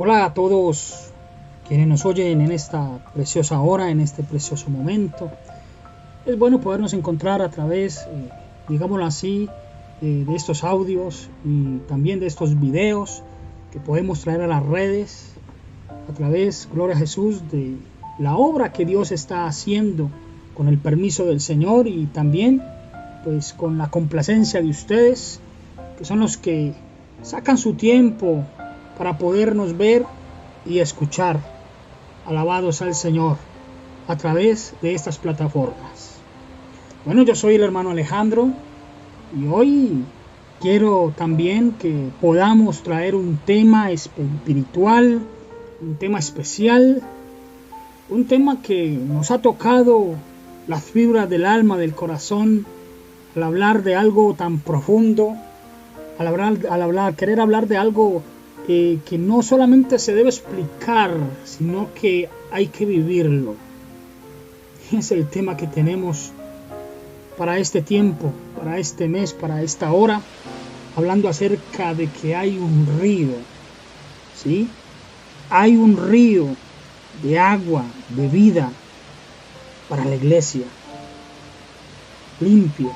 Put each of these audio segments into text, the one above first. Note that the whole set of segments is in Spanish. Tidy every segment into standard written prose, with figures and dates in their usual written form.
Hola a todos quienes nos oyen en esta preciosa hora, en este precioso momento. Es bueno podernos encontrar a través, digámoslo así, de estos audios y también de estos videos que podemos traer a las redes a través, gloria a Jesús, de la obra que Dios está haciendo con el permiso del Señor y también pues con la complacencia de ustedes, que son los que sacan su tiempo para podernos ver y escuchar. Alabados al Señor a través de estas plataformas. Bueno, yo soy el hermano Alejandro y hoy quiero también que podamos traer un tema espiritual, un tema especial, un tema que nos ha tocado las fibras del alma, del corazón, al hablar de algo tan profundo, querer hablar de algo que no solamente se debe explicar, sino que hay que vivirlo. Es el tema que tenemos para este tiempo, para este mes, para esta hora, hablando acerca de que hay un río, ¿sí? Hay un río de agua, de vida para la iglesia, limpio,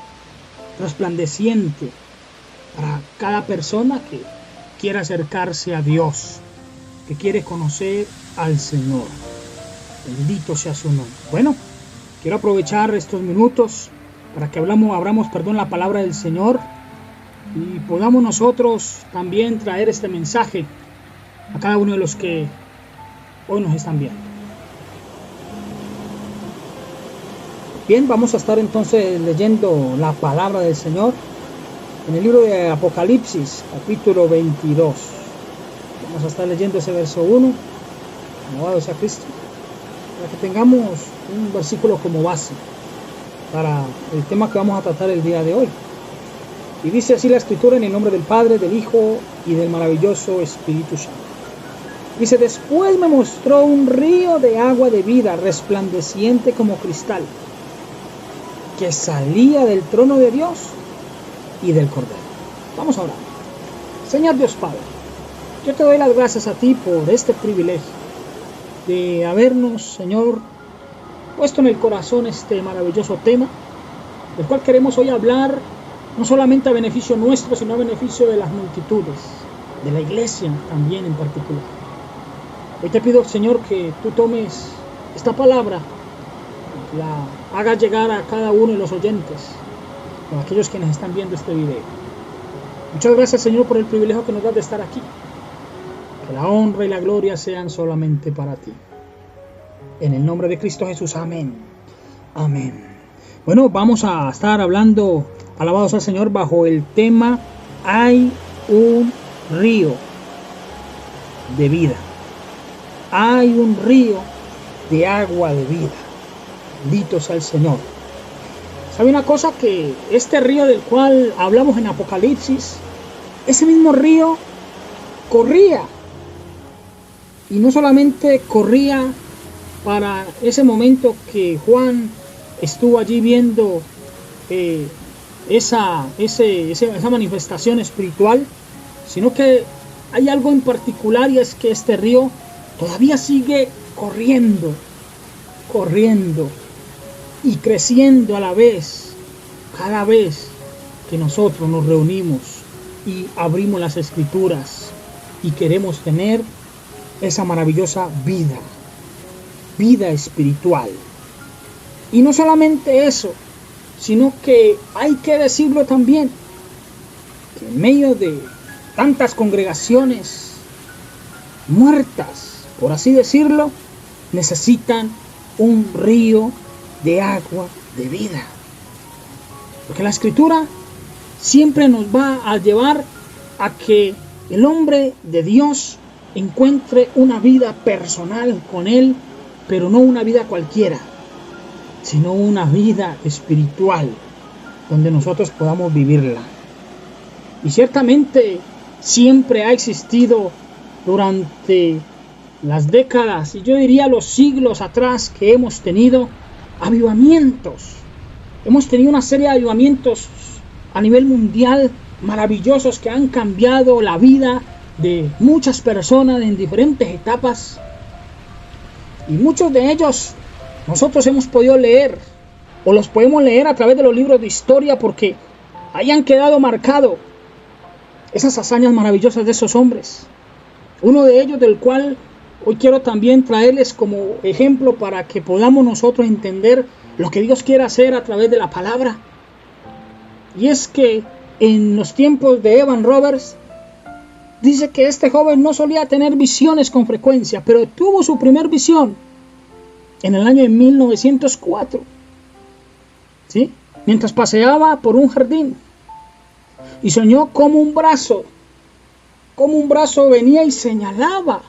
resplandeciente, para cada persona que quiere acercarse a Dios, que quiere conocer al Señor. Bendito sea su nombre. Bueno, quiero aprovechar estos minutos para que abramos la palabra del Señor y podamos nosotros también traer este mensaje a cada uno de los que hoy nos están viendo. Bien, vamos a estar entonces leyendo la palabra del Señor en el libro de Apocalipsis, capítulo 22. Vamos a estar leyendo ese verso 1. Alabado sea Cristo. Para que tengamos un versículo como base para el tema que vamos a tratar el día de hoy. Y dice así la Escritura, en el nombre del Padre, del Hijo y del maravilloso Espíritu Santo. Dice: después me mostró un río de agua de vida, resplandeciente como cristal, que salía del trono de Dios y del Cordero. Vamos a orar. Señor Dios Padre, yo te doy las gracias a ti por este privilegio de habernos, Señor, puesto en el corazón este maravilloso tema, del cual queremos hoy hablar, no solamente a beneficio nuestro, sino a beneficio de las multitudes, de la iglesia también en particular. Hoy te pido, Señor, que tú tomes esta palabra, la hagas llegar a cada uno de los oyentes, a aquellos quienes están viendo este video. Muchas gracias, Señor, por el privilegio que nos das de estar aquí. Que la honra y la gloria sean solamente para ti. En el nombre de Cristo Jesús, amén. Amén. Bueno, vamos a estar hablando, alabados al Señor, bajo el tema hay un río de vida. Hay un río de agua de vida. Bendito sea el Señor. ¿Sabe una cosa? Que este río del cual hablamos en Apocalipsis, ese mismo río corría. Y no solamente corría para ese momento que Juan estuvo allí viendo esa manifestación espiritual, sino que hay algo en particular, y es que este río todavía sigue corriendo y creciendo a la vez, cada vez que nosotros nos reunimos y abrimos las Escrituras y queremos tener esa maravillosa vida espiritual. Y no solamente eso, sino que hay que decirlo también, que en medio de tantas congregaciones muertas, por así decirlo, necesitan un río de agua de vida. Porque la Escritura siempre nos va a llevar a que el hombre de Dios encuentre una vida personal con Él, pero no una vida cualquiera, sino una vida espiritual, donde nosotros podamos vivirla. Y ciertamente siempre ha existido durante las décadas, y yo diría los siglos atrás, que hemos tenido avivamientos. Hemos tenido una serie de avivamientos a nivel mundial maravillosos que han cambiado la vida de muchas personas en diferentes etapas, y muchos de ellos nosotros hemos podido leer o los podemos leer a través de los libros de historia, porque ahí han quedado marcados esas hazañas maravillosas de esos hombres. Uno de ellos, del cual hoy quiero también traerles como ejemplo para que podamos nosotros entender lo que Dios quiere hacer a través de la palabra. Y es que en los tiempos de Evan Roberts, dice que este joven no solía tener visiones con frecuencia, pero tuvo su primer visión en el año de 1904, ¿sí? Mientras paseaba por un jardín, y soñó como un brazo venía y señalaba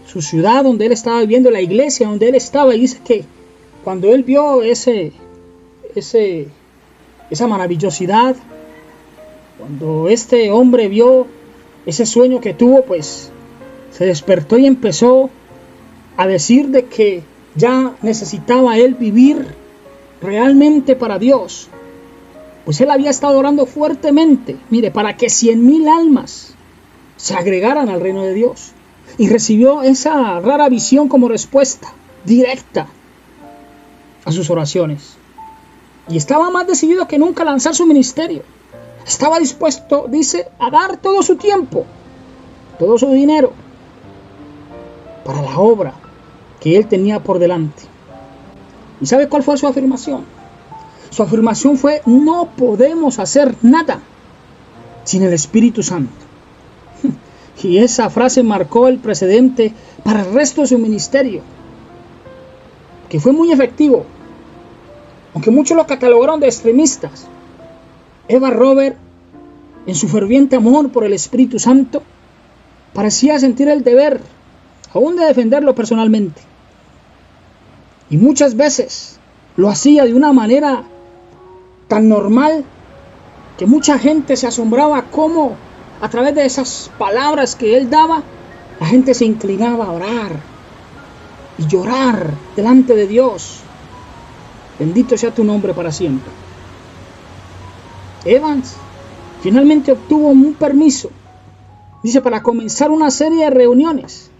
su ciudad donde él estaba viviendo, la iglesia donde él estaba, y dice que cuando él vio esa maravillosidad, cuando este hombre vio ese sueño que tuvo, pues se despertó y empezó a decir de que ya necesitaba él vivir realmente para Dios. Pues él había estado orando fuertemente, mire, para que 100,000 almas se agregaran al reino de Dios. Y recibió esa rara visión como respuesta directa a sus oraciones. Y estaba más decidido que nunca a lanzar su ministerio. Estaba dispuesto, dice, a dar todo su tiempo, todo su dinero, para la obra que él tenía por delante. ¿Y sabe cuál fue su afirmación? Su afirmación fue: no podemos hacer nada sin el Espíritu Santo. Y esa frase marcó el precedente para el resto de su ministerio, que fue muy efectivo, aunque muchos lo catalogaron de extremistas. Evan Roberts, en su ferviente amor por el Espíritu Santo, parecía sentir el deber aún de defenderlo personalmente, y muchas veces lo hacía de una manera tan normal que mucha gente se asombraba cómo a través de esas palabras que él daba, la gente se inclinaba a orar y llorar delante de Dios. Bendito sea tu nombre para siempre. Evans finalmente obtuvo un permiso, dice, para comenzar una serie de reuniones.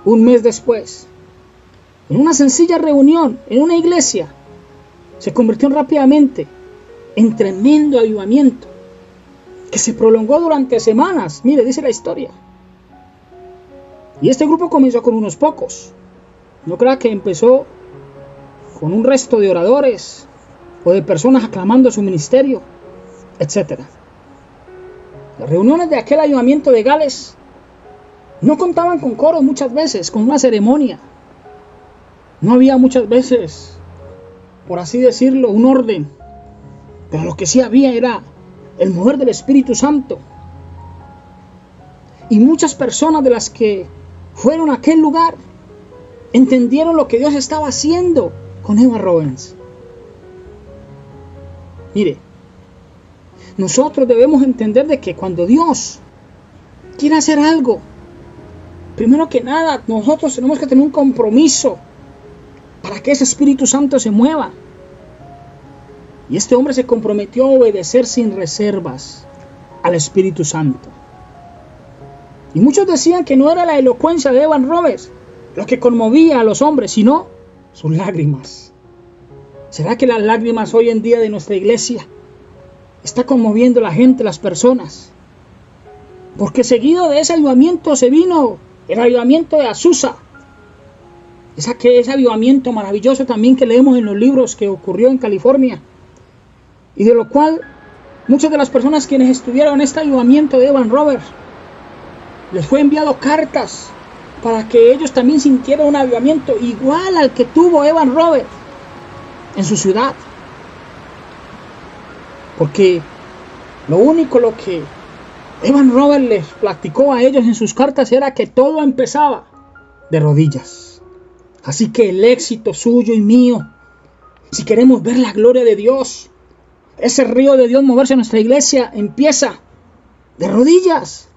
Un mes después, en una sencilla reunión en una iglesia, se convirtió rápidamente en tremendo avivamiento que se prolongó durante semanas. Mire, dice la historia. Y este grupo comenzó con unos pocos. No crea que empezó con un resto de oradores o de personas aclamando su ministerio, etc. Las reuniones de aquel avivamiento de Gales no contaban con coros muchas veces, con una ceremonia. No había muchas veces, por así decirlo, un orden. Pero lo que sí había era el mover del Espíritu Santo. Y muchas personas de las que fueron a aquel lugar entendieron lo que Dios estaba haciendo con Evan Roberts. Mire, nosotros debemos entender de que cuando Dios quiere hacer algo, primero que nada, nosotros tenemos que tener un compromiso para que ese Espíritu Santo se mueva. Y este hombre se comprometió a obedecer sin reservas al Espíritu Santo. Y muchos decían que no era la elocuencia de Evan Roberts lo que conmovía a los hombres, sino sus lágrimas. ¿Será que las lágrimas hoy en día de nuestra iglesia está conmoviendo a la gente, las personas? Porque seguido de ese avivamiento se vino el avivamiento de Azusa. Ese avivamiento maravilloso también que leemos en los libros que ocurrió en California. Y de lo cual muchas de las personas quienes estuvieron en este avivamiento de Evan Roberts, les fue enviado cartas para que ellos también sintieran un avivamiento igual al que tuvo Evan Roberts en su ciudad. Porque lo que Evan Roberts les platicó a ellos en sus cartas era que todo empezaba de rodillas. Así que el éxito suyo y mío, si queremos ver la gloria de Dios, ese río de Dios moverse en nuestra iglesia, empieza de rodillas.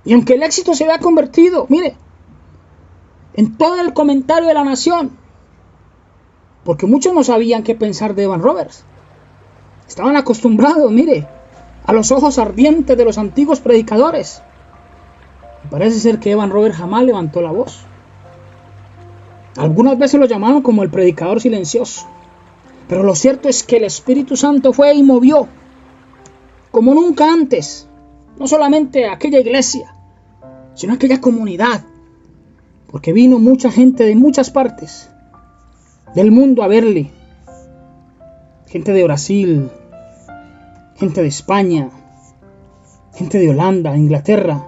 Y aunque el éxito se había convertido, mire, en todo el comentario de la nación, porque muchos no sabían qué pensar de Evan Roberts. Estaban acostumbrados, mire, a los ojos ardientes de los antiguos predicadores. Y parece ser que Evan Roberts jamás levantó la voz. Algunas veces lo llamaron como el predicador silencioso. Pero lo cierto es que el Espíritu Santo fue y movió como nunca antes, no solamente a aquella iglesia, sino a aquella comunidad, porque vino mucha gente de muchas partes del mundo a verle. Gente de Brasil, gente de España, gente de Holanda, de Inglaterra,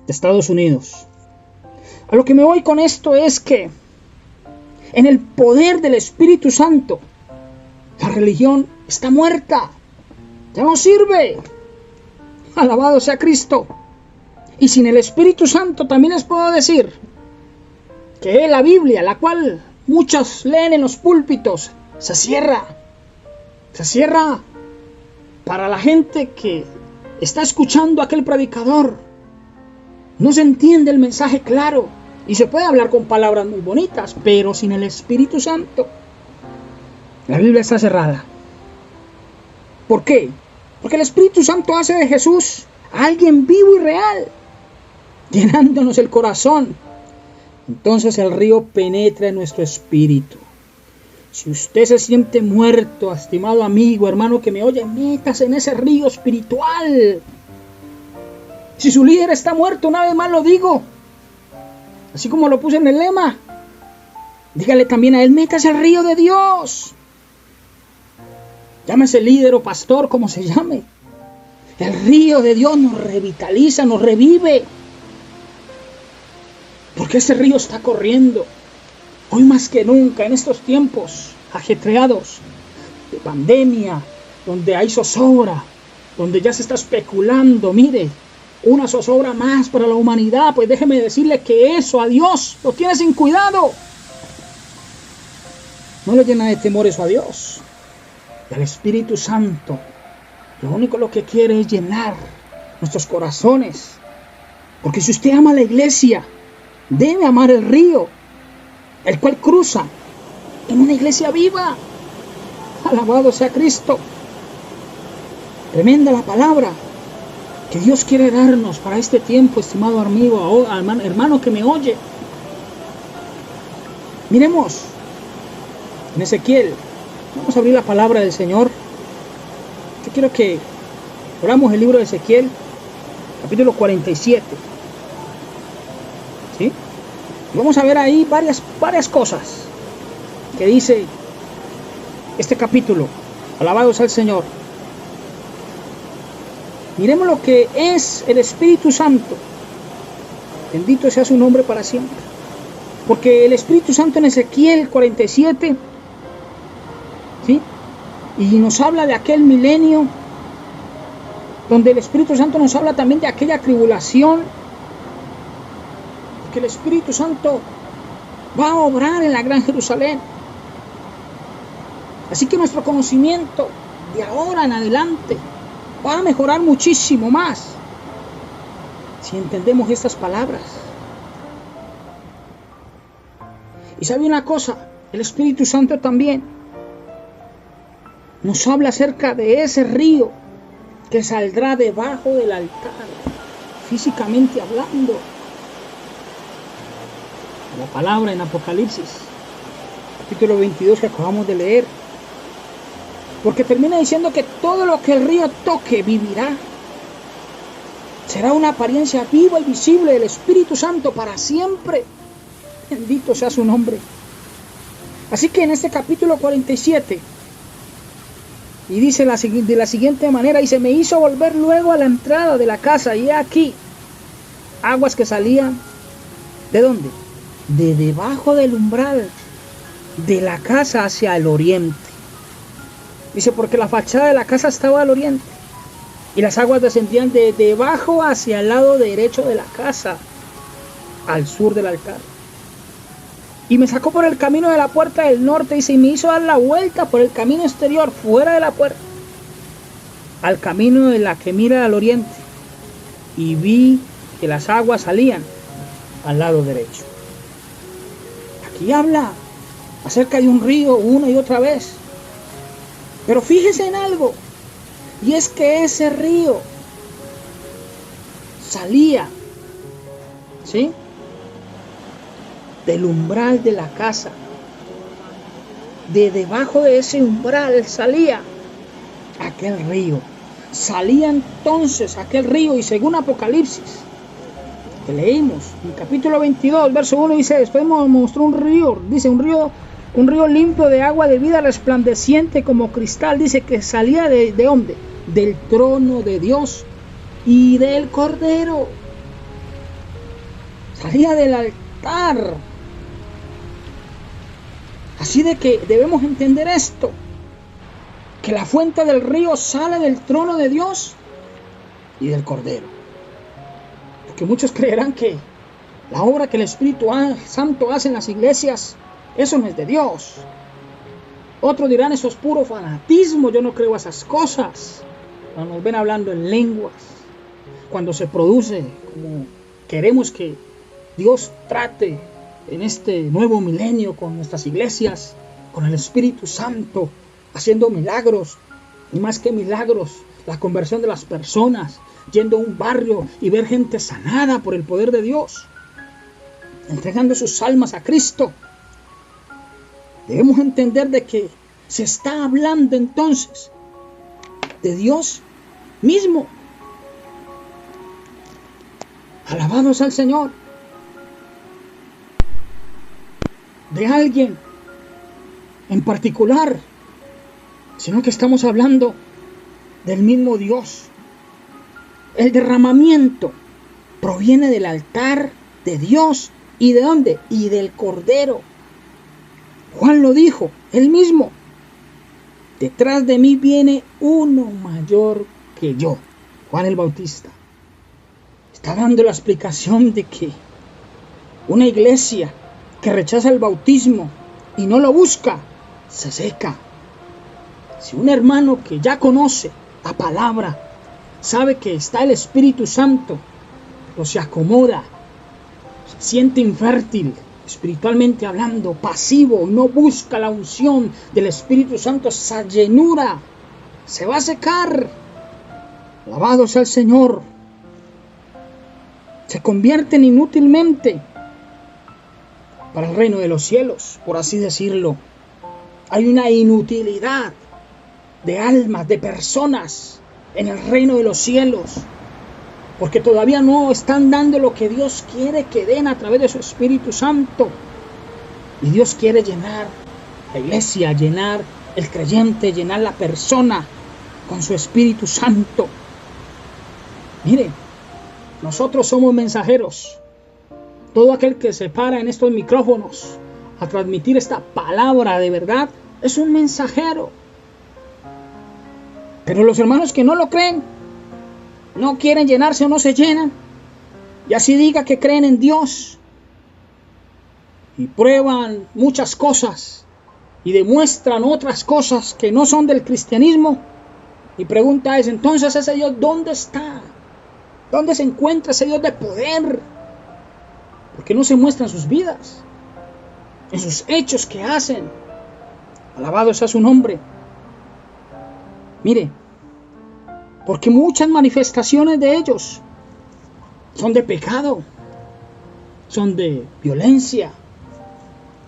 de Estados Unidos. A lo que me voy con esto es que en el poder del Espíritu Santo, la religión está muerta, ya no sirve. Alabado sea Cristo. Y sin el Espíritu Santo también les puedo decir que la Biblia, la cual muchos leen en los púlpitos, se cierra para la gente que está escuchando a aquel predicador. No se entiende el mensaje claro y se puede hablar con palabras muy bonitas, pero sin el Espíritu Santo la Biblia está cerrada. ¿Por qué? Porque el Espíritu Santo hace de Jesús a alguien vivo y real, llenándonos el corazón. Entonces el río penetra en nuestro espíritu. Si usted se siente muerto, estimado amigo, hermano que me oye, métase en ese río espiritual. Si su líder está muerto, una vez más lo digo, así como lo puse en el lema, dígale también a él, métase al río de Dios. Llámese líder o pastor, como se llame. El río de Dios nos revitaliza, nos revive. Porque ese río está corriendo. Hoy más que nunca, en estos tiempos ajetreados de pandemia, donde hay zozobra, donde ya se está especulando, mire, una zozobra más para la humanidad, pues déjeme decirle que eso a Dios lo tiene sin cuidado. No le llena de temor eso a Dios. El Espíritu Santo, lo único lo que quiere es llenar nuestros corazones. Porque si usted ama la iglesia, debe amar el río, el cual cruza en una iglesia viva. Alabado sea Cristo. Tremenda la palabra que Dios quiere darnos para este tiempo, estimado amigo, hermano que me oye. Miremos en Ezequiel. Vamos a abrir la palabra del Señor. Yo quiero que abramos el libro de Ezequiel, capítulo 47. ¿Sí? Vamos a ver ahí varias cosas que dice este capítulo. Alabado sea el Señor. Miremos lo que es el Espíritu Santo. Bendito sea su nombre para siempre. Porque el Espíritu Santo en Ezequiel 47, ¿sí? Y nos habla de aquel milenio, donde el Espíritu Santo nos habla también de aquella tribulación, que el Espíritu Santo va a obrar en la Gran Jerusalén. Así que nuestro conocimiento de ahora en adelante va a mejorar muchísimo más si entendemos estas palabras. Y sabe una cosa, el Espíritu Santo también nos habla acerca de ese río que saldrá debajo del altar, físicamente hablando. La palabra en Apocalipsis, capítulo 22 que acabamos de leer. Porque termina diciendo que todo lo que el río toque vivirá. Será una apariencia viva y visible del Espíritu Santo para siempre. Bendito sea su nombre. Así que en este capítulo 47, y dice de la siguiente manera, y se me hizo volver luego a la entrada de la casa, y he aquí, aguas que salían, ¿de dónde? De debajo del umbral de la casa hacia el oriente. Dice, porque la fachada de la casa estaba al oriente, y las aguas descendían de debajo hacia el lado derecho de la casa, al sur del altar. Y me sacó por el camino de la puerta del norte, y me hizo dar la vuelta por el camino exterior, fuera de la puerta, al camino de la que mira al oriente, y vi que las aguas salían al lado derecho. Aquí habla acerca de un río una y otra vez. Pero fíjese en algo. Y es que ese río salía, ¿sí?, del umbral de la casa. De debajo de ese umbral salía aquel río. Salía entonces aquel río, y según Apocalipsis, que leímos en capítulo 22, verso 1, dice: después me mostró un río, dice, un río limpio de agua de vida, resplandeciente como cristal, dice, que salía ¿de dónde? Del trono de Dios y del Cordero. Salía del altar. Así de que debemos entender esto, que la fuente del río sale del trono de Dios y del Cordero. Porque muchos creerán que la obra que el Espíritu Santo hace en las iglesias, eso no es de Dios. Otros dirán: eso es puro fanatismo, yo no creo esas cosas. Cuando nos ven hablando en lenguas, cuando se produce como queremos que Dios trate en este nuevo milenio con nuestras iglesias, con el Espíritu Santo, haciendo milagros, y más que milagros, la conversión de las personas, yendo a un barrio y ver gente sanada por el poder de Dios, entregando sus almas a Cristo. Debemos entender de que se está hablando entonces de Dios mismo. Alabados al Señor. De alguien en particular, sino que estamos hablando del mismo Dios. El derramamiento proviene del altar de Dios. ¿Y de dónde? Y del Cordero. Juan lo dijo, él mismo: detrás de mí viene uno mayor que yo. Juan el Bautista está dando la explicación de que una iglesia que rechaza el bautismo y no lo busca, se seca. Si un hermano que ya conoce la palabra, sabe que está el Espíritu Santo, pero se acomoda, se siente infértil, espiritualmente hablando, pasivo, no busca la unción del Espíritu Santo, esa llenura, se va a secar. Alabado sea el Señor. Se convierten inútilmente para el reino de los cielos, por así decirlo. Hay una inutilidad de almas, de personas en el reino de los cielos, porque todavía no están dando lo que Dios quiere que den a través de su Espíritu Santo. Y Dios quiere llenar la iglesia, llenar el creyente, llenar la persona con su Espíritu Santo. Mire, nosotros somos mensajeros. Todo aquel que se para en estos micrófonos a transmitir esta palabra de verdad es un mensajero. Pero los hermanos que no lo creen, no quieren llenarse o no se llenan, y así diga que creen en Dios y prueban muchas cosas y demuestran otras cosas que no son del cristianismo, y pregunta es: entonces ese Dios, ¿dónde está? ¿Dónde se encuentra ese Dios de poder? Porque no se muestra en sus vidas, en sus hechos que hacen. Alabado sea su nombre. Mire, porque muchas manifestaciones de ellos son de pecado, son de violencia,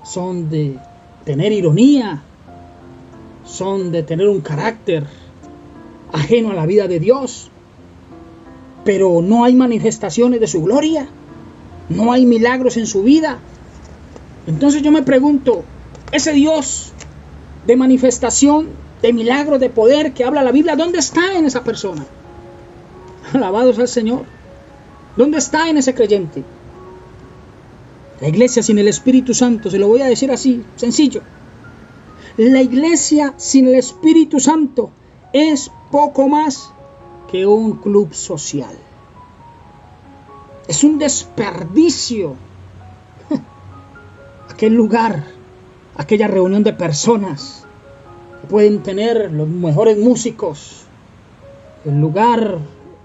son de tener ironía, son de tener un carácter ajeno a la vida de Dios. Pero no hay manifestaciones de su gloria, no hay milagros en su vida. Entonces yo me pregunto, ese Dios de manifestación, de milagros, de poder que habla la Biblia, ¿dónde está en esa persona? Alabado sea el Señor. ¿Dónde está en ese creyente? La iglesia sin el Espíritu Santo, se lo voy a decir así, sencillo. La iglesia sin el Espíritu Santo es poco más que un club social. Es un desperdicio aquel lugar, aquella reunión de personas que pueden tener los mejores músicos, el lugar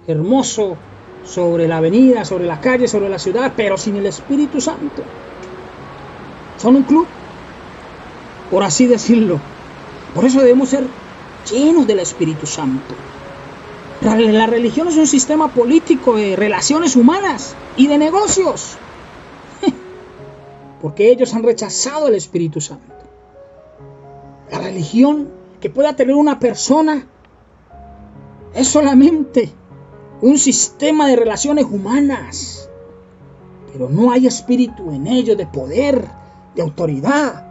hermoso sobre la avenida, sobre la calle, sobre la ciudad, pero sin el Espíritu Santo. Son un club, por así decirlo. Por eso debemos ser llenos del Espíritu Santo. La religión es un sistema político de relaciones humanas y de negocios. Porque ellos han rechazado el Espíritu Santo. La religión que pueda tener una persona es solamente un sistema de relaciones humanas. Pero no hay espíritu en ellos de poder, de autoridad.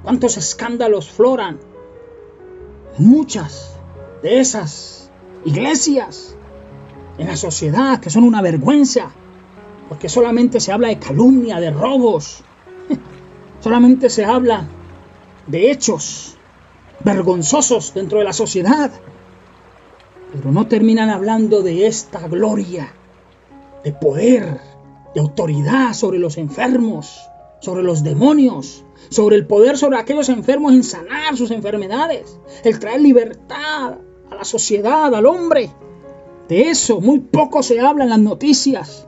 ¿Cuántos escándalos floran en muchas de esas iglesias, en la sociedad, que son una vergüenza? Porque solamente se habla de calumnia, de robos. Solamente se habla de hechos vergonzosos dentro de la sociedad. Pero no terminan hablando de esta gloria, de poder, de autoridad sobre los enfermos, sobre los demonios, sobre el poder sobre aquellos enfermos en sanar sus enfermedades, el traer libertad a la sociedad, al hombre. De eso muy poco se habla en las noticias.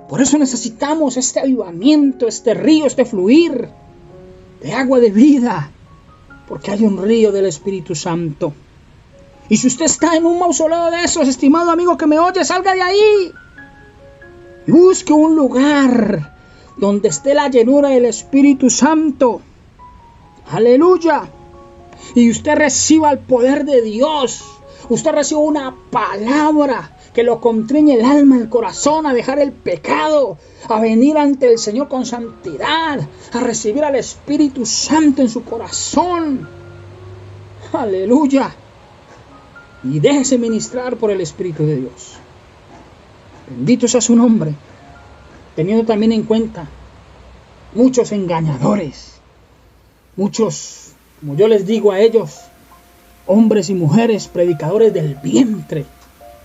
Por eso necesitamos este avivamiento, este río, este fluir de agua de vida, porque hay un río del Espíritu Santo. Y si usted está en un mausoleo de esos, estimado amigo que me oye, salga de ahí y busque un lugar donde esté la llenura del Espíritu Santo. Aleluya. Y usted reciba el poder de Dios. Usted reciba una palabra que lo contriñe el alma, el corazón, a dejar el pecado, a venir ante el Señor con santidad, a recibir al Espíritu Santo en su corazón. Aleluya. Y déjese ministrar por el Espíritu de Dios. Bendito sea su nombre. Teniendo también en cuenta muchos engañadores, muchos, como yo les digo a ellos, hombres y mujeres predicadores del vientre,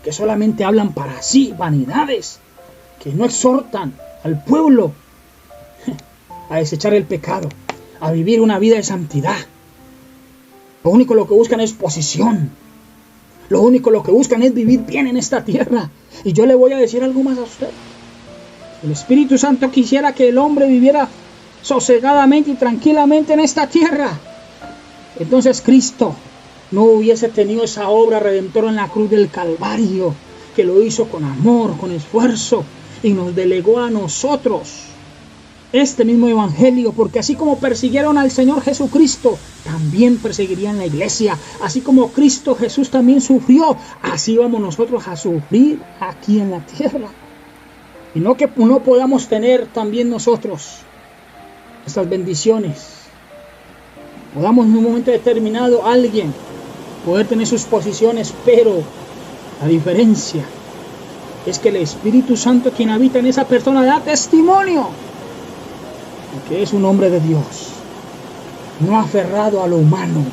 que solamente hablan para sí, vanidades, que no exhortan al pueblo a desechar el pecado, a vivir una vida de santidad. Lo único que buscan es posición. Lo único que buscan es vivir bien en esta tierra. Y yo le voy a decir algo más a usted. El Espíritu Santo quisiera que el hombre viviera sosegadamente y tranquilamente en esta tierra. Entonces Cristo no hubiese tenido esa obra redentora en la cruz del Calvario, que lo hizo con amor, con esfuerzo, y nos delegó a nosotros este mismo evangelio, porque así como persiguieron al Señor Jesucristo, también perseguirían la iglesia. Así como Cristo Jesús también sufrió, así vamos nosotros a sufrir aquí en la tierra. Y no que no podamos tener también nosotros estas bendiciones. Podamos en un momento determinado alguien poder tener sus posiciones, pero la diferencia es que el Espíritu Santo, quien habita en esa persona, da testimonio de que es un hombre de Dios, no aferrado a lo humano,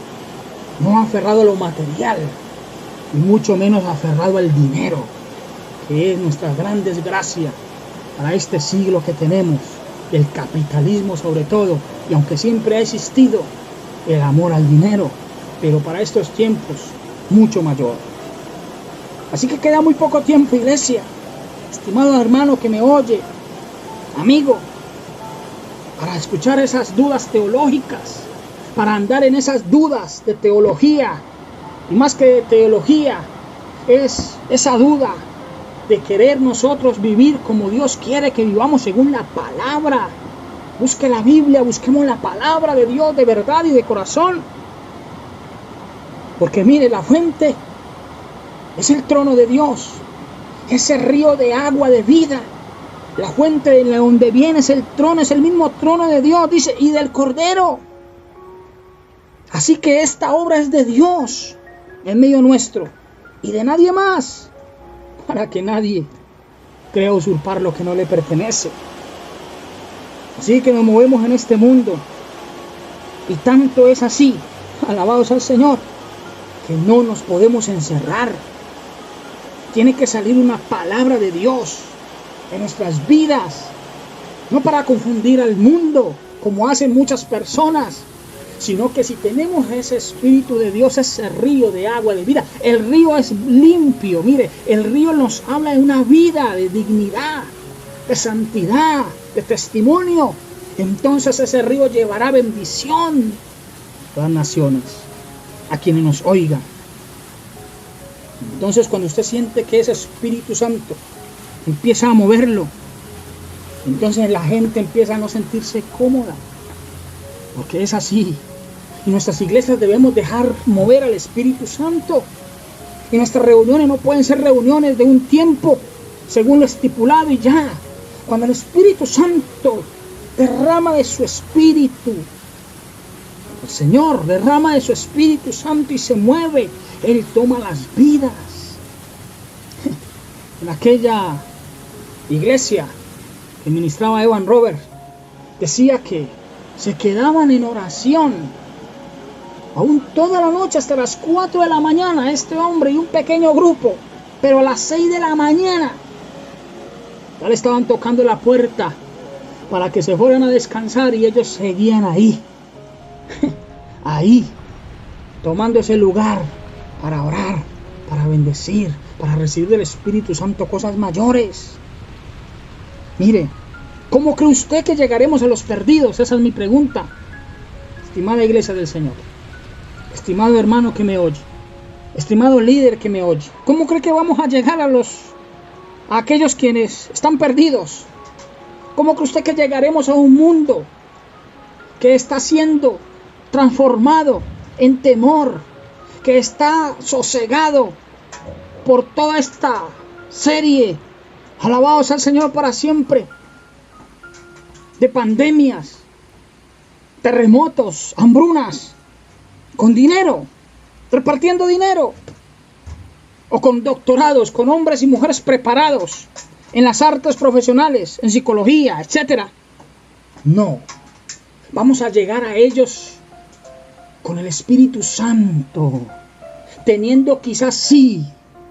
no aferrado a lo material, y mucho menos aferrado al dinero, que es nuestra gran desgracia para este siglo que tenemos, el capitalismo sobre todo, y aunque siempre ha existido el amor al dinero, pero para estos tiempos mucho mayor. Así que queda muy poco tiempo, iglesia, estimado hermano que me oye, amigo, para escuchar esas dudas teológicas, para andar en esas dudas de teología, y más que de teología, es esa duda de querer nosotros vivir como Dios quiere que vivamos según la palabra. Busque la Biblia, busquemos la palabra de Dios de verdad y de corazón. Porque mire, la fuente es el trono de Dios, ese río de agua de vida. La fuente de donde viene es el trono, es el mismo trono de Dios, dice, y del Cordero. Así que esta obra es de Dios en medio nuestro y de nadie más, para que nadie crea usurpar lo que no le pertenece. Así que nos movemos en este mundo, y tanto es así, alabados al Señor, que no nos podemos encerrar. Tiene que salir una palabra de Dios en nuestras vidas, no para confundir al mundo como hacen muchas personas, sino que si tenemos ese Espíritu de Dios, ese río de agua de vida, el río es limpio. Mire, el río nos habla de una vida de dignidad, de santidad, de testimonio. Entonces ese río llevará bendición a las naciones, a quienes nos oigan. Entonces cuando usted siente que ese Espíritu Santo empieza a moverlo, entonces la gente empieza a no sentirse cómoda, porque es así. Y nuestras iglesias debemos dejar mover al Espíritu Santo. Y nuestras reuniones no pueden ser reuniones de un tiempo según lo estipulado y ya. Cuando el Espíritu Santo derrama de su Espíritu, el Señor derrama de su Espíritu Santo y se mueve, Él toma las vidas. En aquella iglesia que ministraba Evan Robert, decía que se quedaban en oración aún toda la noche hasta las 4 de la mañana, este hombre y un pequeño grupo, pero a las 6 de la mañana ya le estaban tocando la puerta para que se fueran a descansar y ellos seguían ahí, ahí, tomando ese lugar para orar, para bendecir, para recibir del Espíritu Santo cosas mayores. Mire, ¿cómo cree usted que llegaremos a los perdidos? Esa es mi pregunta, estimada iglesia del Señor, estimado hermano que me oye, estimado líder que me oye. ¿Cómo cree que vamos a llegar a aquellos quienes están perdidos? ¿Cómo cree usted que llegaremos a un mundo que está siendo transformado en temor, que está sosegado por toda esta serie, alabado sea el Señor para siempre, de pandemias, terremotos, hambrunas, con dinero, repartiendo dinero, o con doctorados, con hombres y mujeres preparados en las artes profesionales, en psicología, etcétera? No, vamos a llegar a ellos con el Espíritu Santo, teniendo quizás sí,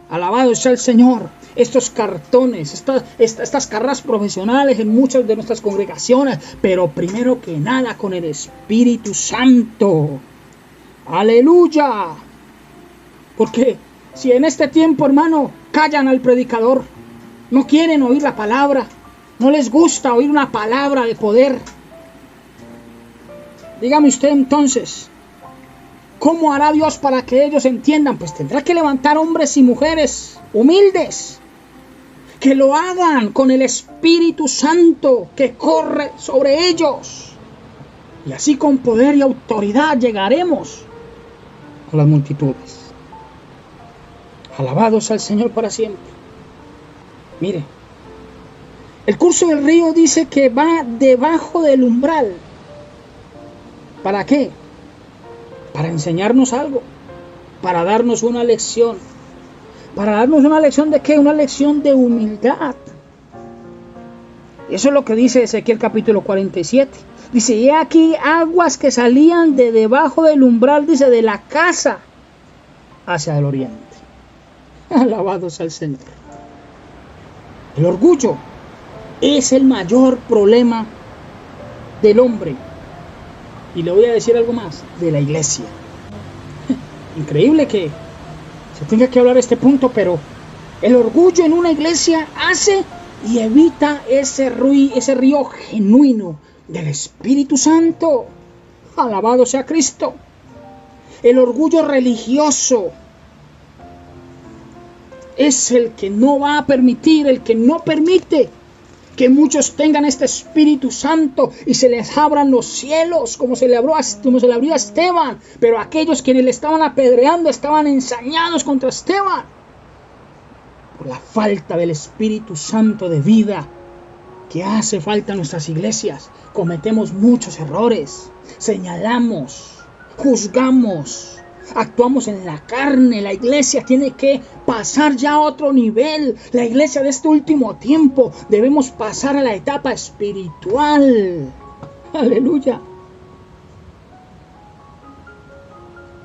alabado sea el Señor, estos cartones, estas carreras profesionales en muchas de nuestras congregaciones, pero primero que nada con el Espíritu Santo. ¡Aleluya! Porque si en este tiempo, hermano, callan al predicador, no quieren oír la palabra, no les gusta oír una palabra de poder, dígame usted entonces, ¿cómo hará Dios para que ellos entiendan? Pues tendrá que levantar hombres y mujeres humildes, que lo hagan con el Espíritu Santo que corre sobre ellos. Y así con poder y autoridad llegaremos a las multitudes. Alabados al Señor para siempre. Mire, el curso del río dice que va debajo del umbral. ¿Para qué? Para enseñarnos algo, para darnos una lección. ¿Para darnos una lección de qué? Una lección de humildad. Eso es lo que dice Ezequiel capítulo 47. Dice, y aquí aguas que salían de debajo del umbral, dice, de la casa hacia el oriente. Alabados al Señor. El orgullo es el mayor problema del hombre. Y le voy a decir algo más, de la iglesia. Increíble que se tenga que hablar este punto, pero el orgullo en una iglesia hace y evita ese río genuino del Espíritu Santo. Alabado sea Cristo. El orgullo religioso es el que no va a permitir, el que no permite que muchos tengan este Espíritu Santo y se les abran los cielos, como se le abrió a Esteban. Pero aquellos quienes le estaban apedreando estaban ensañados contra Esteban por la falta del Espíritu Santo de vida que hace falta en nuestras iglesias. Cometemos muchos errores, señalamos, juzgamos, actuamos en la carne. La iglesia tiene que pasar ya a otro nivel. La iglesia de este último tiempo debemos pasar a la etapa espiritual. Aleluya.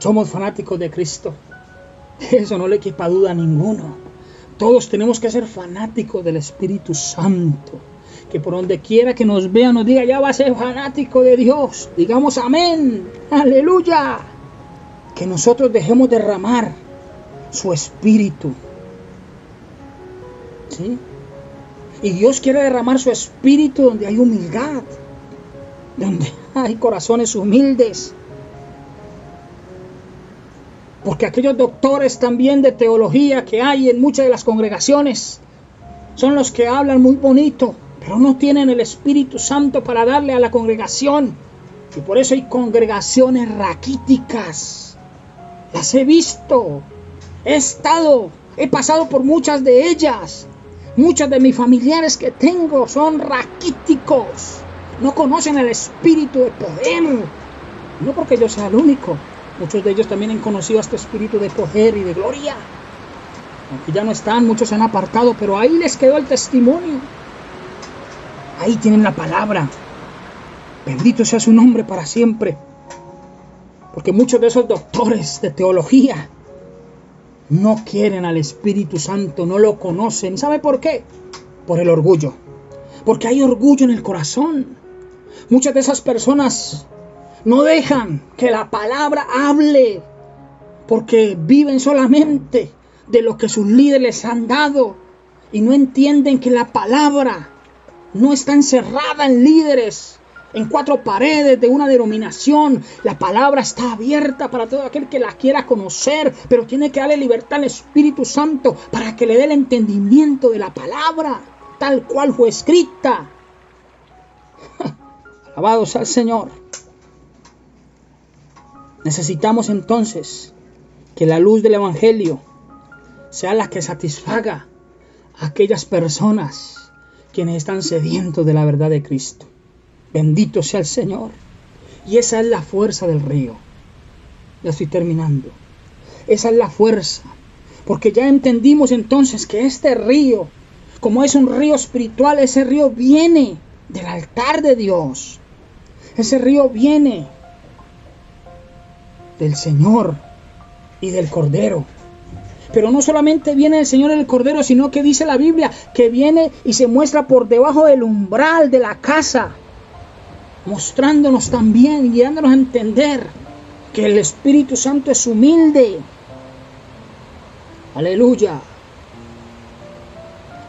Somos fanáticos de Cristo. Eso no le quepa duda a ninguno. Todos tenemos que ser fanáticos del Espíritu Santo. Que por donde quiera que nos vea, nos diga, ya va a ser fanático de Dios. Digamos amén. Aleluya. Que nosotros dejemos derramar su Espíritu. ¿Sí? Y Dios quiere derramar su Espíritu donde hay humildad, donde hay corazones humildes. Porque aquellos doctores también de teología que hay en muchas de las congregaciones son los que hablan muy bonito, pero no tienen el Espíritu Santo para darle a la congregación. Y por eso hay congregaciones raquíticas. Las he visto, he pasado por muchas de ellas. Muchos de mis familiares que tengo son raquíticos. No conocen el Espíritu de poder. No porque yo sea el único. Muchos de ellos también han conocido a este Espíritu de poder y de gloria. Aunque ya no están, muchos se han apartado, pero ahí les quedó el testimonio. Ahí tienen la palabra. Bendito sea su nombre para siempre. Porque muchos de esos doctores de teología no quieren al Espíritu Santo, no lo conocen. ¿Sabe por qué? Por el orgullo. Porque hay orgullo en el corazón. Muchas de esas personas no dejan que la palabra hable, porque viven solamente de lo que sus líderes les han dado y no entienden que la palabra no está encerrada en líderes, en cuatro paredes de una denominación. La palabra está abierta para todo aquel que la quiera conocer, pero tiene que darle libertad al Espíritu Santo para que le dé el entendimiento de la palabra, tal cual fue escrita. Alabado sea el Señor. Necesitamos entonces que la luz del Evangelio sea la que satisfaga a aquellas personas quienes están sedientos de la verdad de Cristo. Bendito sea el Señor. Y esa es la fuerza del río. Ya estoy terminando. Esa es la fuerza. Porque ya entendimos entonces que este río, como es un río espiritual, ese río viene del altar de Dios. Ese río viene del Señor y del Cordero. Pero no solamente viene del Señor y del Cordero, sino que dice la Biblia que viene y se muestra por debajo del umbral de la casa, mostrándonos también, guiándonos a entender que el Espíritu Santo es humilde. Aleluya.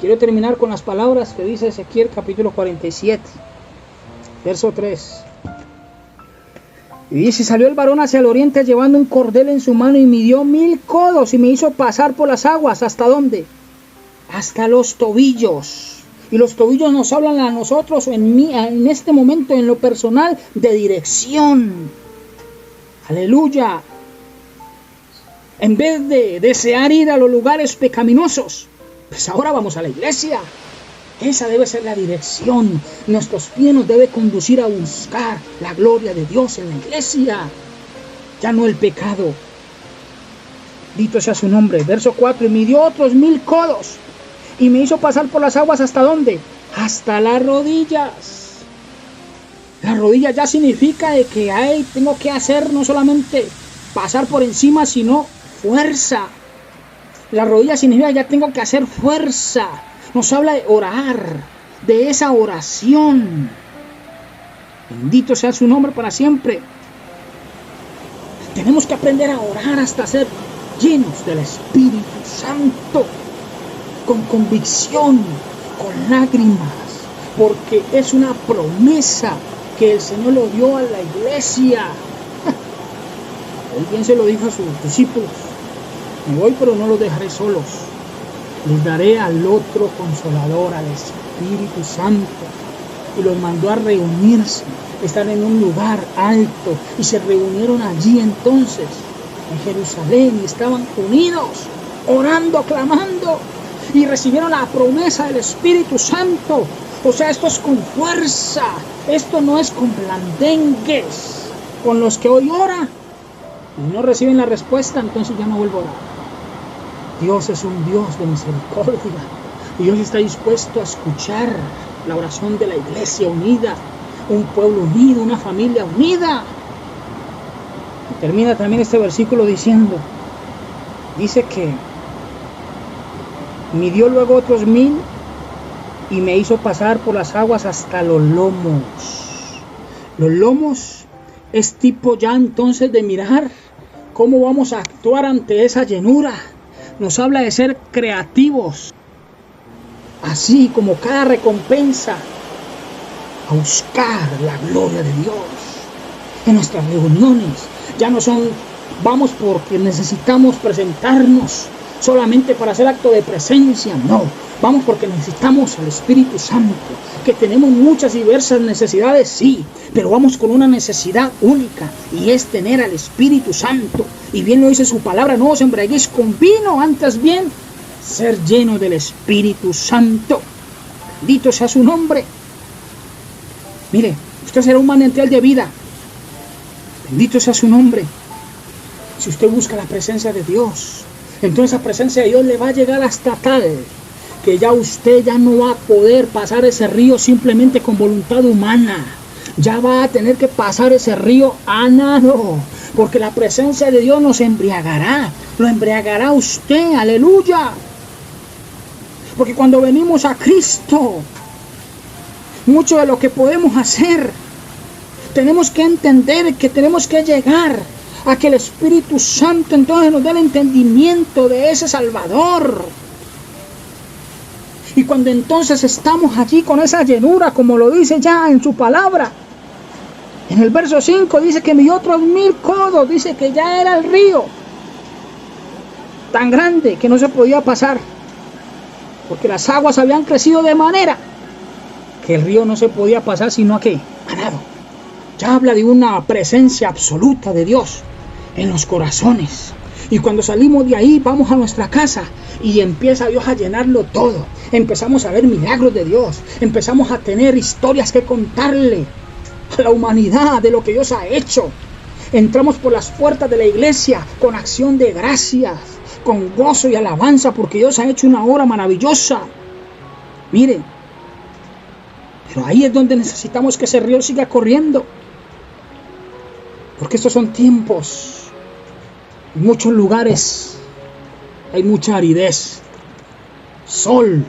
Quiero terminar con las palabras que dice Ezequiel capítulo 47, verso 3. Y dice: salió el varón hacia el oriente llevando un cordel en su mano y midió 1000 codos y me hizo pasar por las aguas. ¿Hasta dónde? Hasta los tobillos. Y los tobillos nos hablan a nosotros, en mí, en este momento, en lo personal, de dirección. Aleluya. En vez de desear ir a los lugares pecaminosos, pues ahora vamos a la iglesia. Esa debe ser la dirección. Nuestros pies nos debe conducir a buscar la gloria de Dios en la iglesia, ya no el pecado. Bendito sea su nombre. Verso 4. Y midió otros 1000 codos y me hizo pasar por las aguas. ¿Hasta dónde? Hasta las rodillas. Las rodillas ya significa de que tengo que hacer no solamente pasar por encima, sino fuerza. La rodilla significa ya tengo que hacer fuerza. Nos habla de orar, de esa oración. Bendito sea su nombre para siempre. Tenemos que aprender a orar hasta ser llenos del Espíritu Santo, con convicción, con lágrimas, porque es una promesa que el Señor lo dio a la iglesia. Él bien se lo dijo a sus discípulos: me voy, pero no los dejaré solos. Les daré al otro consolador, al Espíritu Santo. Y los mandó a reunirse, estar en un lugar alto. Y se reunieron allí entonces, en Jerusalén, y estaban unidos, orando, clamando. Y recibieron la promesa del Espíritu Santo. O sea, esto es con fuerza. Esto no es con blandengues, con los que hoy oran y no reciben la respuesta, entonces ya no vuelvo a orar. Dios es un Dios de misericordia. Y Dios está dispuesto a escuchar la oración de la iglesia unida, un pueblo unido, una familia unida. Y termina también este versículo diciendo, dice que midió luego otros 1000 y me hizo pasar por las aguas hasta los lomos. Los lomos es tipo ya entonces de mirar cómo vamos a actuar ante esa llenura. Nos habla de ser creativos, así como cada recompensa, a buscar la gloria de Dios. En nuestras reuniones ya no son Vamos porque necesitamos presentarnos solamente para hacer acto de presencia. No, vamos porque necesitamos al Espíritu Santo, que tenemos muchas diversas necesidades, sí, pero vamos con una necesidad única, y es tener al Espíritu Santo. Y bien lo dice su palabra: no os embriaguéis con vino, antes bien ser lleno del Espíritu Santo. Bendito sea su nombre. Mire, usted será un manantial de vida. Bendito sea su nombre. Si usted busca la presencia de Dios, entonces esa presencia de Dios le va a llegar hasta tal que ya usted ya no va a poder pasar ese río simplemente con voluntad humana. Ya va a tener que pasar ese río a nado, porque la presencia de Dios nos embriagará. Lo embriagará usted, aleluya. Porque cuando venimos a Cristo, mucho de lo que podemos hacer, tenemos que entender que tenemos que llegar a que el Espíritu Santo entonces nos dé el entendimiento de ese Salvador. Y cuando entonces estamos allí con esa llenura, como lo dice ya en su palabra, en el verso 5 dice que midió otros 1000 codos, dice que ya era el río tan grande que no se podía pasar, porque las aguas habían crecido de manera que el río no se podía pasar sino a qué, a nado. Ya habla de una presencia absoluta de Dios en los corazones. Y cuando salimos de ahí, vamos a nuestra casa y empieza Dios a llenarlo todo. Empezamos a ver milagros de Dios. Empezamos a tener historias que contarle a la humanidad de lo que Dios ha hecho. Entramos por las puertas de la iglesia con acción de gracias, con gozo y alabanza, porque Dios ha hecho una obra maravillosa. Miren, pero ahí es donde necesitamos que ese río siga corriendo. Porque estos son tiempos, en muchos lugares hay mucha aridez, sol,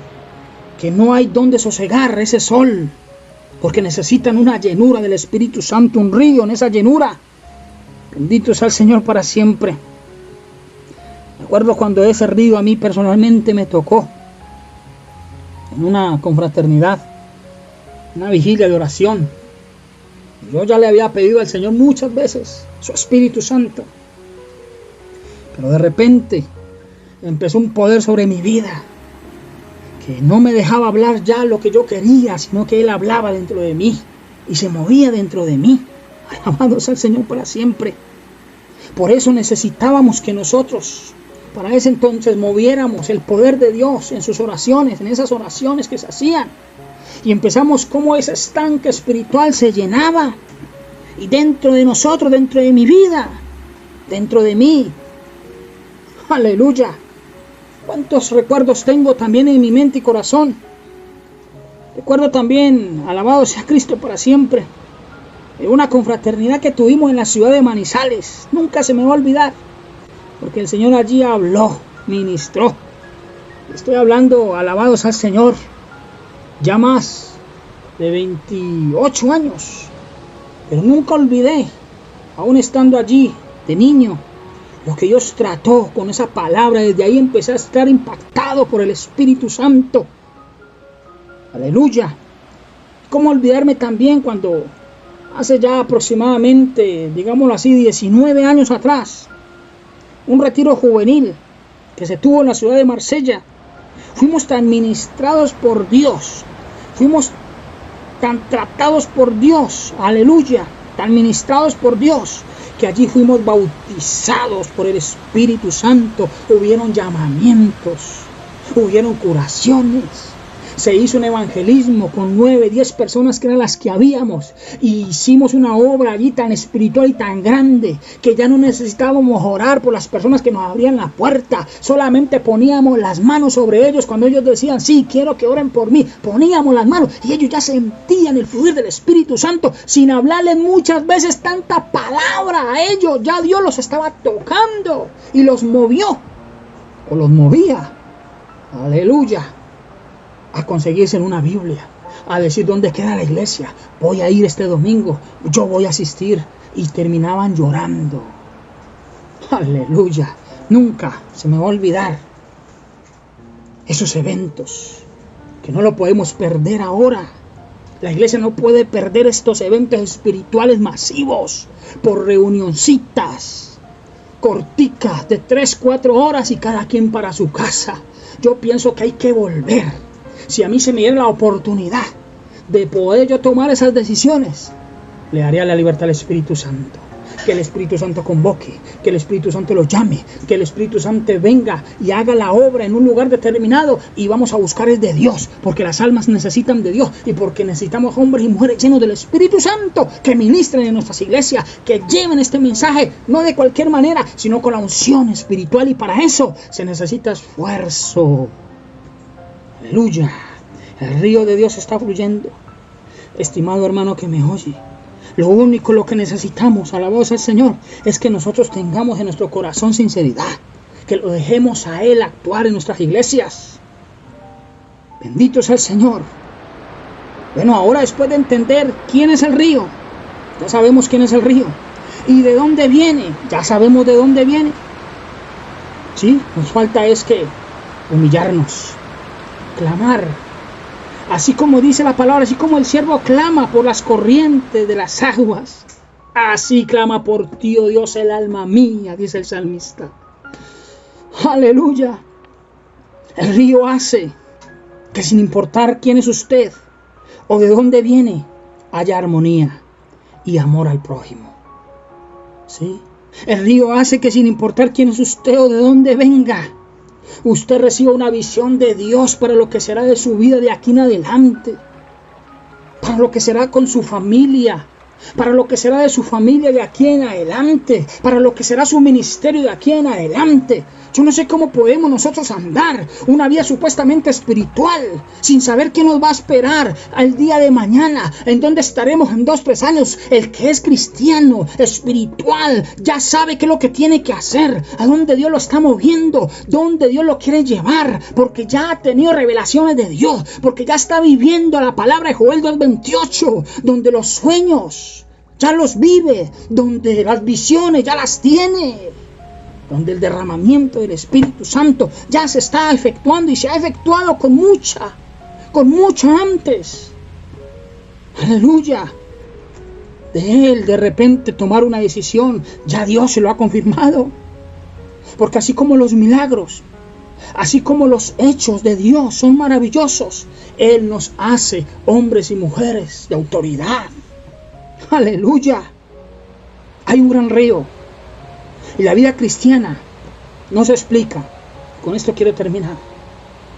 que no hay donde sosegar ese sol, porque necesitan una llenura del Espíritu Santo, un río en esa llenura. Bendito sea el Señor para siempre. Recuerdo cuando ese río a mí personalmente me tocó, en una confraternidad, una vigilia de oración. Yo ya le había pedido al Señor muchas veces su Espíritu Santo, pero de repente empezó un poder sobre mi vida que no me dejaba hablar ya lo que yo quería, sino que Él hablaba dentro de mí y se movía dentro de mí. Alabado sea el Señor para siempre. Por eso necesitábamos que nosotros para ese entonces moviéramos el poder de Dios en sus oraciones, en esas oraciones que se hacían. Y empezamos como ese estanque espiritual se llenaba. Y dentro de nosotros, dentro de mi vida, dentro de mí. Aleluya. Cuántos recuerdos tengo también en mi mente y corazón. Recuerdo también, alabado sea Cristo para siempre, en una confraternidad que tuvimos en la ciudad de Manizales. Nunca se me va a olvidar, porque el Señor allí habló, ministró. Estoy hablando, alabado sea el Señor, ya más de 28 años, pero nunca olvidé, aún estando allí de niño, lo que Dios trató con esa palabra. Desde ahí empecé a estar impactado por el Espíritu Santo. Aleluya. ¿Cómo olvidarme también cuando hace ya aproximadamente, digámoslo así, 19 años atrás, un retiro juvenil que se tuvo en la ciudad de Marsella? Fuimos tan ministrados por Dios, fuimos tan tratados por Dios, aleluya, tan ministrados por Dios, que allí fuimos bautizados por el Espíritu Santo. Hubieron llamamientos, hubieron curaciones, se hizo un evangelismo con 9, 10 personas que eran las que habíamos, y hicimos una obra allí tan espiritual y tan grande que ya no necesitábamos orar por las personas que nos abrían la puerta. Solamente poníamos las manos sobre ellos cuando ellos decían: sí, quiero que oren por mí. Poníamos las manos y ellos ya sentían el fluir del Espíritu Santo sin hablarles muchas veces tanta palabra a ellos. Ya Dios los estaba tocando y los movió, o los movía, aleluya, a conseguirse en una Biblia, a decir: ¿dónde queda la iglesia? Voy a ir este domingo, yo voy a asistir. Y terminaban llorando. Aleluya. Nunca se me va a olvidar esos eventos, que no lo podemos perder ahora. La iglesia no puede perder estos eventos espirituales masivos por reunioncitas. cortica de 3-4 horas y cada quien para su casa. Yo pienso que hay que volver. Si a mí se me diera la oportunidad de poder yo tomar esas decisiones, le daría la libertad al Espíritu Santo. Que el Espíritu Santo convoque, que el Espíritu Santo lo llame, que el Espíritu Santo venga y haga la obra en un lugar determinado, y vamos a buscar el de Dios, porque las almas necesitan de Dios y porque necesitamos hombres y mujeres llenos del Espíritu Santo que ministren en nuestras iglesias, que lleven este mensaje no de cualquier manera, sino con la unción espiritual, y para eso se necesita esfuerzo. Aleluya. El río de Dios está fluyendo. Estimado hermano que me oye, lo que necesitamos, alabados al Señor, es que nosotros tengamos en nuestro corazón sinceridad, que lo dejemos a Él actuar en nuestras iglesias. Bendito sea el Señor. Bueno, ahora después de entender quién es el río, ya sabemos quién es el río. ¿Y de dónde viene? Ya sabemos de dónde viene. Sí, nos falta es que humillarnos, clamar. Así como dice la palabra, así como el siervo clama por las corrientes de las aguas, así clama por ti, oh Dios, el alma mía, dice el salmista. Aleluya. El río hace que sin importar quién es usted o de dónde viene, haya armonía y amor al prójimo. ¿Sí? El río hace que sin importar quién es usted o de dónde venga, usted reciba una visión de Dios para lo que será de su vida de aquí en adelante, para lo que será con su familia, para lo que será de su familia de aquí en adelante, para lo que será su ministerio de aquí en adelante. Yo no sé cómo podemos nosotros andar una vida supuestamente espiritual sin saber qué nos va a esperar al día de mañana, en dónde estaremos en 2-3 años. El que es cristiano, espiritual, ya sabe qué es lo que tiene que hacer, a dónde Dios lo está moviendo, dónde Dios lo quiere llevar, porque ya ha tenido revelaciones de Dios, porque ya está viviendo la palabra de Joel 2:28, donde los sueños ya los vive, donde las visiones ya las tiene, donde el derramamiento del Espíritu Santo ya se está efectuando y se ha efectuado con mucha antes. Aleluya. De él de repente tomar una decisión, ya Dios se lo ha confirmado. Porque así como los milagros, así como los hechos de Dios son maravillosos, Él nos hace hombres y mujeres de autoridad. Aleluya. Hay un gran río. Y la vida cristiana no se explica. Con esto quiero terminar.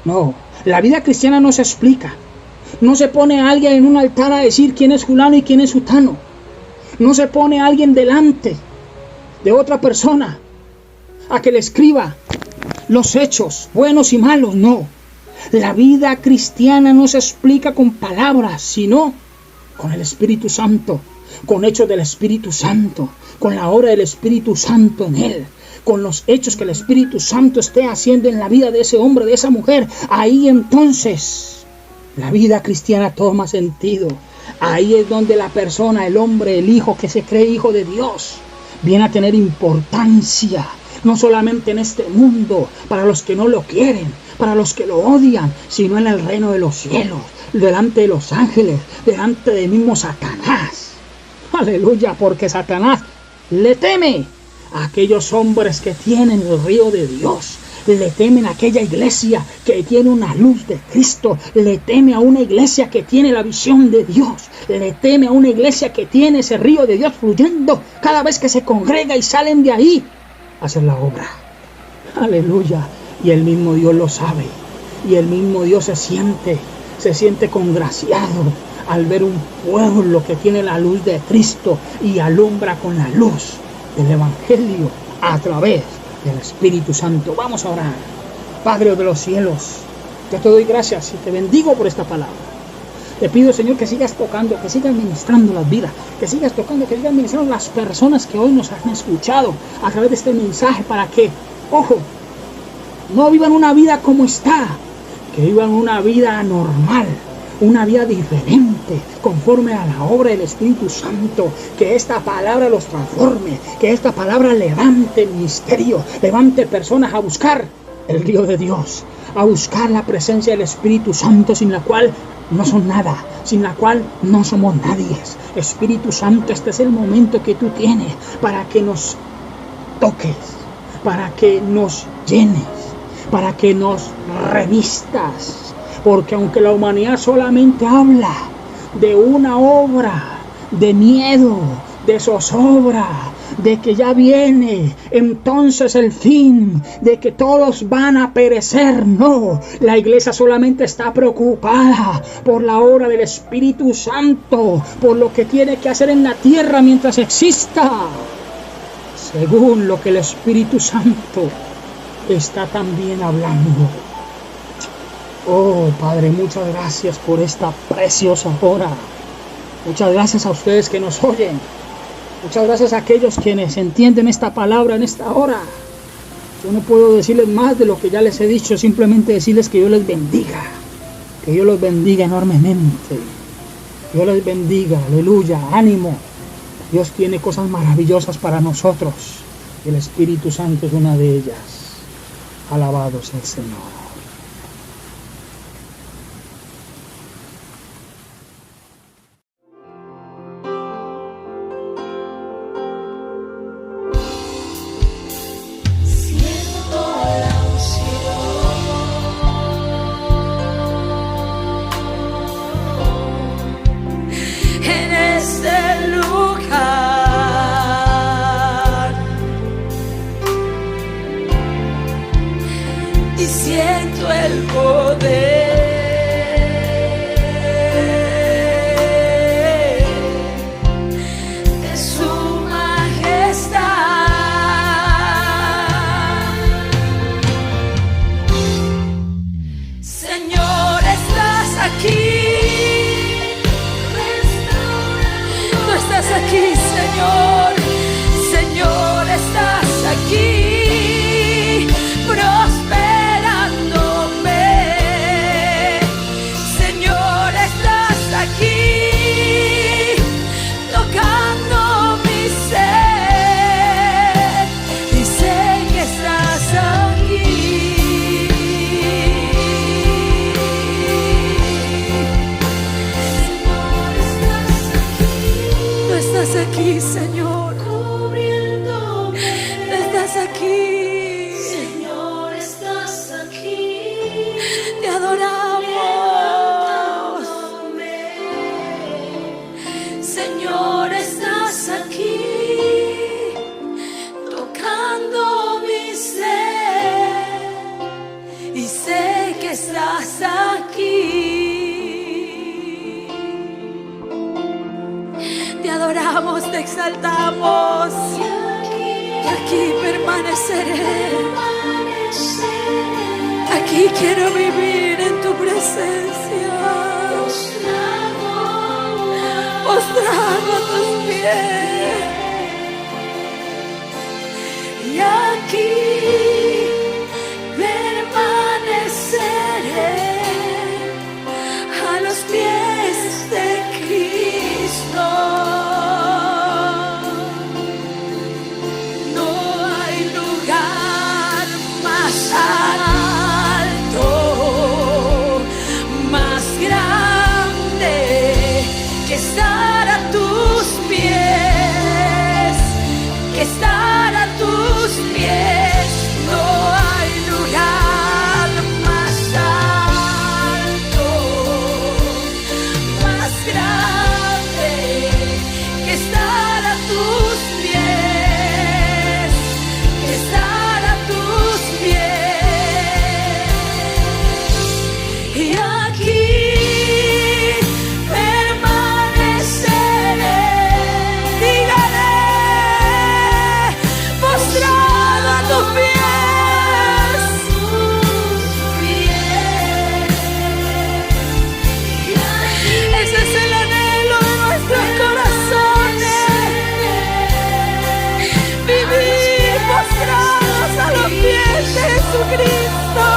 No, la vida cristiana no se explica. No se pone a alguien en un altar a decir quién es fulano y quién es sutano. No se pone a alguien delante de otra persona a que le escriba los hechos buenos y malos. No. La vida cristiana no se explica con palabras, sino con el Espíritu Santo, con hechos del Espíritu Santo, con la obra del Espíritu Santo en él, con los hechos que el Espíritu Santo esté haciendo en la vida de ese hombre, de esa mujer. Ahí entonces la vida cristiana toma sentido. Ahí es donde la persona, el hombre, el hijo que se cree hijo de Dios, viene a tener importancia, no solamente en este mundo, para los que no lo quieren, para los que lo odian, sino en el reino de los cielos, delante de los ángeles, delante del mismo Satanás. Aleluya, porque Satanás le teme a aquellos hombres que tienen el río de Dios. Le temen a aquella iglesia que tiene una luz de Cristo. Le teme a una iglesia que tiene la visión de Dios. Le teme a una iglesia que tiene ese río de Dios fluyendo cada vez que se congrega y salen de ahí a hacer la obra. Aleluya. Y el mismo Dios lo sabe. Y el mismo Dios se siente congraciado al ver un pueblo que tiene la luz de Cristo y alumbra con la luz del Evangelio a través del Espíritu Santo. Vamos a orar. Padre de los cielos, yo te doy gracias y te bendigo por esta palabra. Te pido, Señor, que sigas tocando, que sigas ministrando las vidas, que sigas tocando, que sigas ministrando las personas que hoy nos han escuchado a través de este mensaje, para que, ojo, no vivan una vida como está, que vivan una vida normal, una vida diferente, conforme a la obra del Espíritu Santo. Que esta palabra los transforme, que esta palabra levante el ministerio, levante personas a buscar el río de Dios, a buscar la presencia del Espíritu Santo, sin la cual no son nada, sin la cual no somos nadie. Espíritu Santo, este es el momento que tú tienes para que nos toques, para que nos llenes, para que nos revistas. Porque aunque la humanidad solamente habla de una obra de miedo, de zozobra, de que ya viene entonces el fin, de que todos van a perecer, no, la iglesia solamente está preocupada por la obra del Espíritu Santo, por lo que tiene que hacer en la tierra mientras exista, según lo que el Espíritu Santo está también hablando. Oh Padre, muchas gracias por esta preciosa hora. Muchas gracias a ustedes que nos oyen. Muchas gracias a aquellos quienes entienden esta palabra en esta hora. Yo no puedo decirles más de lo que ya les he dicho, simplemente decirles que Dios les bendiga. Que Dios los bendiga enormemente. Dios les bendiga, aleluya, ánimo. Dios tiene cosas maravillosas para nosotros. El Espíritu Santo es una de ellas. Alabado sea el Señor. Te exaltamos y aquí permaneceré. Aquí quiero vivir en tu presencia, postrado a tus pies. Y aquí permaneceré a los pies de Cristo. Jesucristo,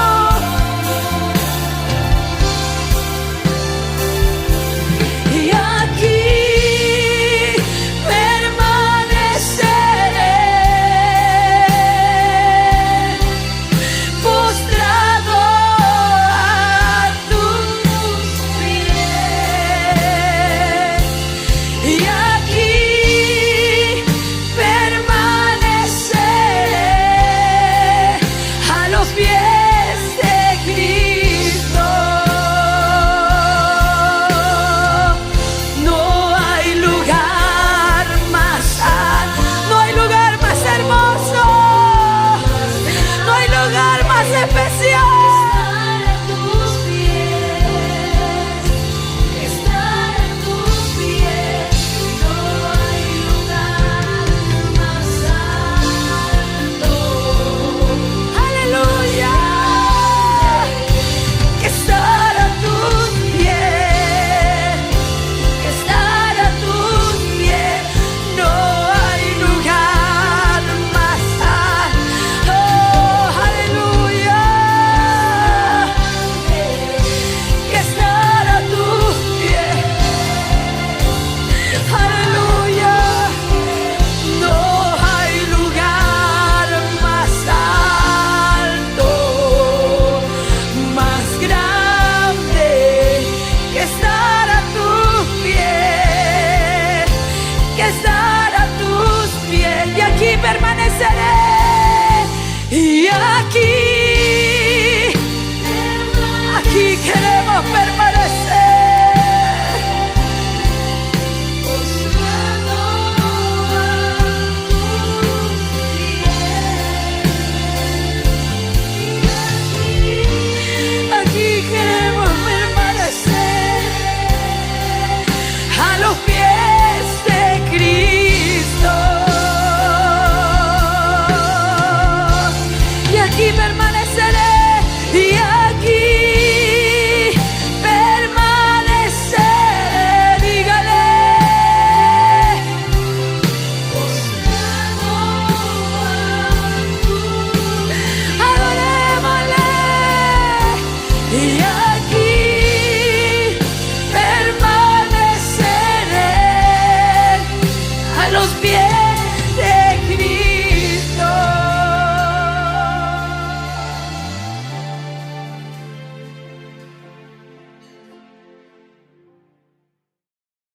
aquí queremos permanecer.